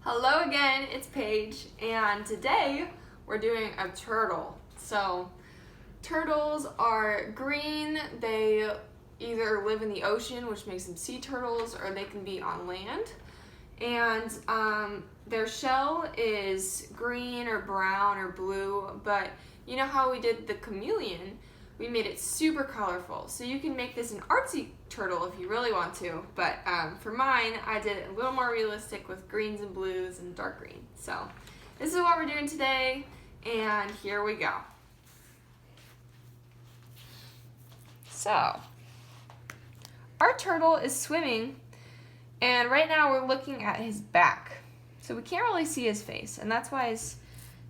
Hello again, it's Paige, and today we're doing a turtle. So, turtles are green. They either live in the ocean, which makes them sea turtles, or they can be on land. And their shell is green or brown or blue, but you know how we did the chameleon? We made it super colorful. So you can make this an artsy turtle if you really want to, but for mine, I did it a little more realistic with greens and blues and dark green. So this is what we're doing today, and here we go. So, our turtle is swimming, and right now we're looking at his back. So we can't really see his face, and that's why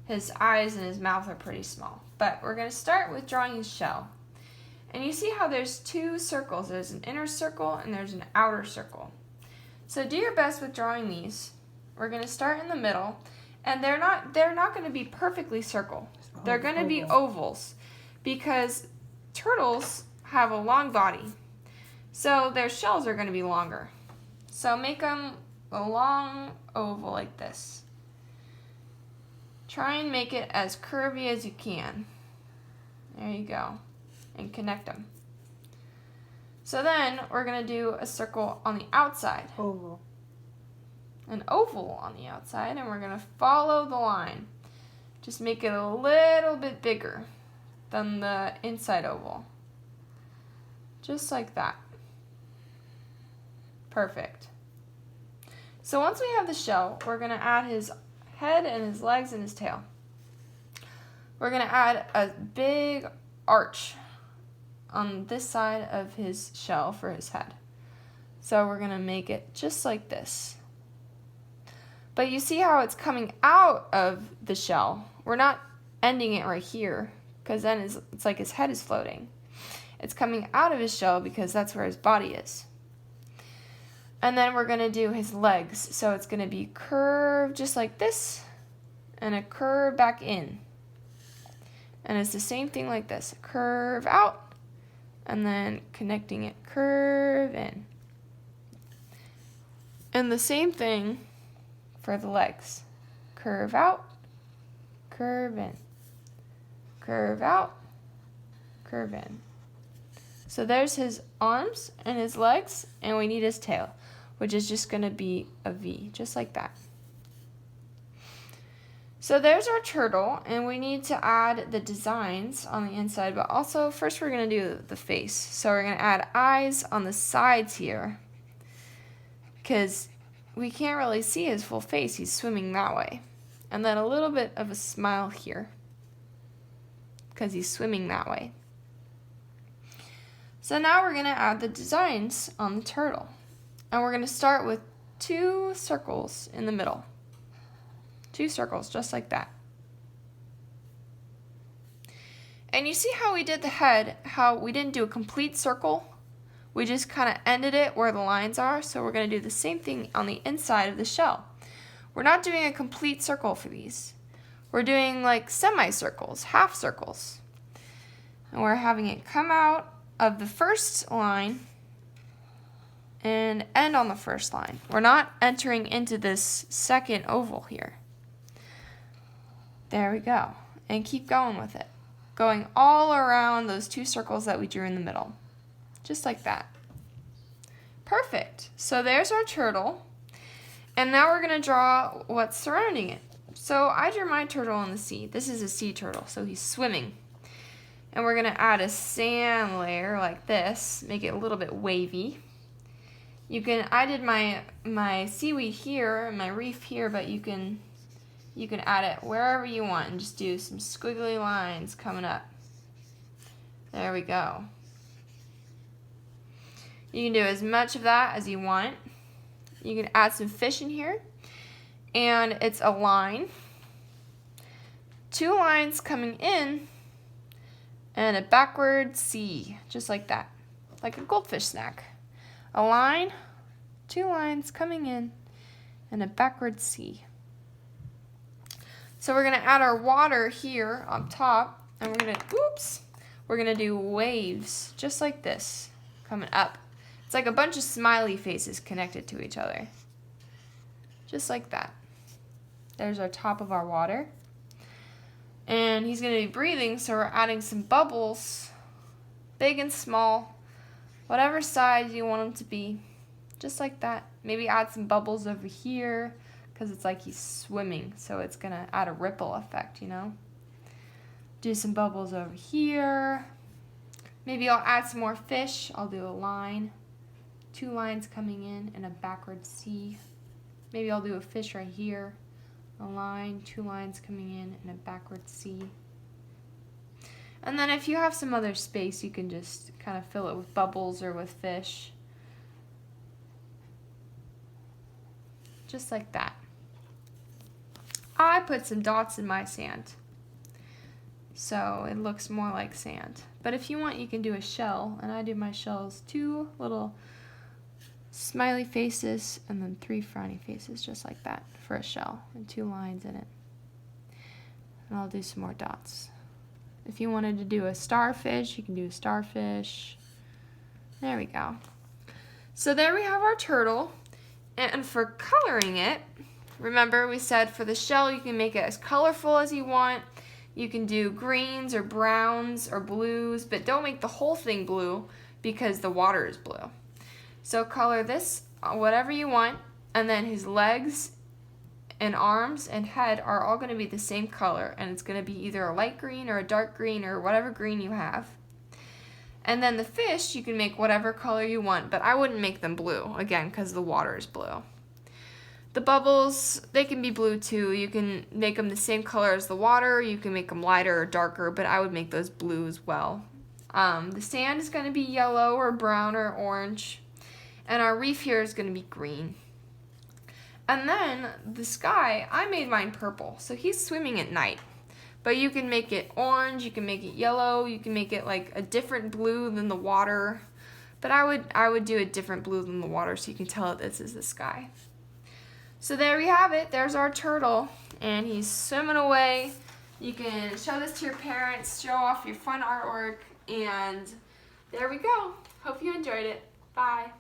his eyes and his mouth are pretty small. But we're going to start with drawing his shell. And you see how there's two circles. There's an inner circle and there's an outer circle. So do your best with drawing these. We're going to start in the middle, and they're not going to be perfectly circle. They're going to be ovals because turtles have a long body. So their shells are going to be longer. So make them a long oval like this. Try and make it as curvy as you can. There you go. And connect them. So then we're going to do a circle on the outside. Oval. An oval on the outside, and we're going to follow the line. Just make it a little bit bigger than the inside oval. Just like that. Perfect. So once we have the shell, we're going to add his head and his legs and his tail. We're going to add a big arch on this side of his shell for his head. So we're going to make it just like this. But you see how it's coming out of the shell. We're not ending it right here because then it's like his head is floating. It's coming out of his shell because that's where his body is. And then we're going to do his legs. So it's going to be curved just like this and a curve back in. And it's the same thing like this. Curve out and then connecting it, curve in. And the same thing for the legs. Curve out, curve in. Curve out, curve in. So there's his arms and his legs, and we need his tail, which is just going to be a V, just like that. So there's our turtle, and we need to add the designs on the inside, but also first we're going to do the face. So we're going to add eyes on the sides here, because we can't really see his full face. He's swimming that way. And then a little bit of a smile here, because he's swimming that way. So now we're going to add the designs on the turtle. And we're going to start with 2 circles in the middle. 2 circles, just like that. And you see how we did the head, how we didn't do a complete circle? We just kind of ended it where the lines are, so we're going to do the same thing on the inside of the shell. We're not doing a complete circle for these. We're doing like semicircles, half circles. And we're having it come out of the first line and end on the first line. We're not entering into this second oval here. There we go. And keep going with it. Going all around those 2 circles that we drew in the middle. Just like that. Perfect. So there's our turtle. And now we're going to draw what's surrounding it. So I drew my turtle in the sea. This is a sea turtle, so he's swimming. And we're going to add a sand layer like this, make it a little bit wavy. I did my seaweed here and my reef here, but you can add it wherever you want and just do some squiggly lines coming up. There we go. You can do as much of that as you want. You can add some fish in here, and it's a line. 2 lines coming in, and a backward C, just like that, like a goldfish snack. A line, 2 lines coming in, and a backward C. So we're going to add our water here on top, and we're going to do waves, just like this, coming up. It's like a bunch of smiley faces connected to each other. Just like that. There's our top of our water. And he's going to be breathing, so we're adding some bubbles, big and small, whatever size you want them to be, just like that. Maybe add some bubbles over here, because it's like he's swimming, so it's going to add a ripple effect, you know. Do some bubbles over here. Maybe I'll add some more fish. I'll do a line, 2 lines coming in and a backward C. Maybe I'll do a fish right here, a line, 2 lines coming in and a backward C. And then if you have some other space, you can just kind of fill it with bubbles or with fish. Just like that. I put some dots in my sand, so it looks more like sand. But if you want, you can do a shell, and I do my shells 2 little smiley faces and then 3 frowny faces, just like that for a shell, and 2 lines in it. And I'll do some more dots. If you wanted to do a starfish, you can do a starfish. There we go. So there we have our turtle. And for coloring it, remember we said for the shell you can make it as colorful as you want. You can do greens or browns or blues, but don't make the whole thing blue because the water is blue. So color this whatever you want, and then his legs and arms and head are all going to be the same color, and it's going to be either a light green or a dark green or whatever green you have. And then the fish, you can make whatever color you want, but I wouldn't make them blue, again, because the water is blue. The bubbles, they can be blue too. You can make them the same color as the water. You can make them lighter or darker, but I would make those blue as well. The sand is going to be yellow or brown or orange, and our reef here is going to be green. And then the sky, I made mine purple, so he's swimming at night. But you can make it orange, you can make it yellow, you can make it like a different blue than the water. But I would do a different blue than the water so you can tell that this is the sky. So there we have it. There's our turtle, and he's swimming away. You can show this to your parents, show off your fun artwork, and there we go. Hope you enjoyed it. Bye.